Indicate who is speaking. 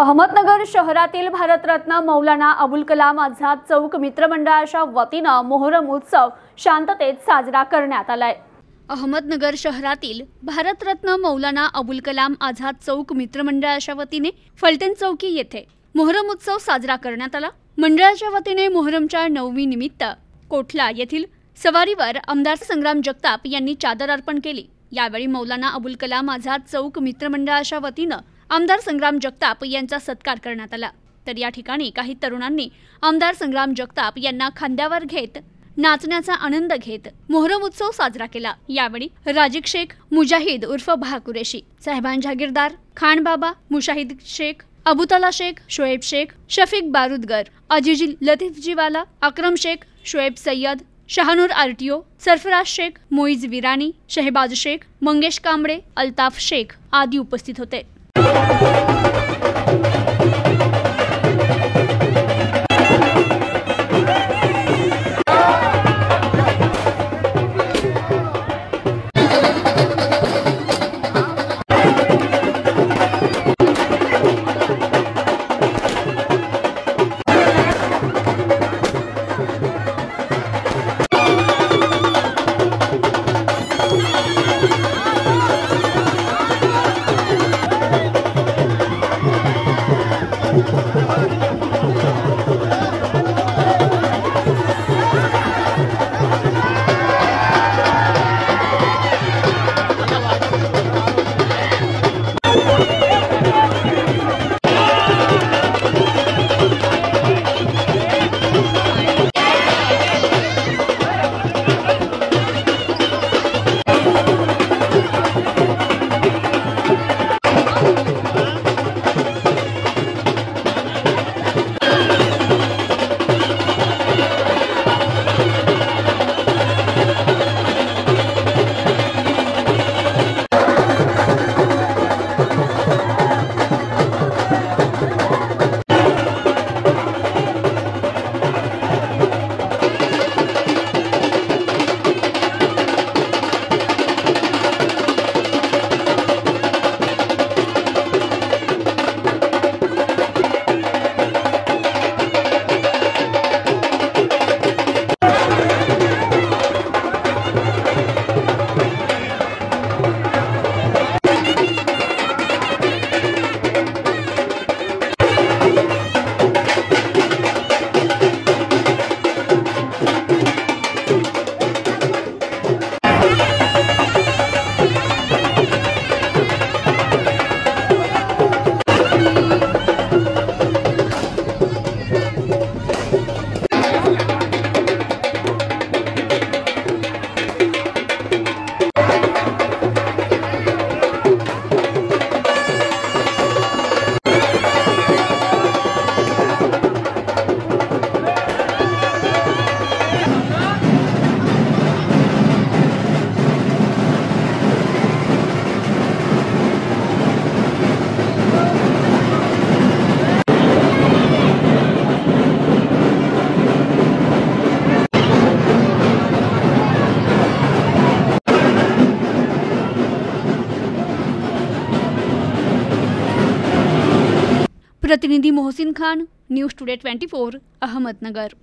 Speaker 1: अहमदनगर शहरातील भारतरत्न मौलाना अबुल कलाम आझाद चौक मित्रमंडळाच्या वतीने मोहरम उत्सव शांततेत साजरा करण्यात आलाय। अहमदनगर शहरातील भारतरत्न मौलाना अबुल कलाम आझाद चौक मित्रमंडळाच्या वतीने फलटण चौकी येथे मोहरम उत्सव साजरा करण्यात आला। मंडळाच्या वतीने मोहरमच्या 9वी निमित्त कोठला येथील सवारीवर आमदार संग्राम जगताप यांनी चादर अर्पण केली। यावेळी मौलाना अबुल कलाम आझाद चौक मित्रमंडळाच्या वतीने आमदार संग्राम जगताप यांचा सत्कार करण्यात आला। तर या ठिकाणी काही तरुणांनी आमदार संग्राम जगताप यांना खांद्यावर घेत नाचण्याचा आनंद घेत मोहरम उत्सव साजरा केला। यावेळी राजिक शेख, मुजाहिद उर्फ भा कुरेशी, साहेबान जागीरदार, खान बाबा, मुशाहिद शेख, अबुतला शेख, शोएब शेख, शफीक बारूदगर, अजीज लतीफजीवाला, अकरम शेख, शोएब सय्यद, शाहनूर आरटीओ, सरफराज शेख, मोईज विरानी, शहबाज शेख, मंगेश कांबळे, अल्ताफ शेख आदी उपस्थित होते। प्रतिनिधि मोहसिन खान, न्यूज़ टुडे 24, अहमदनगर।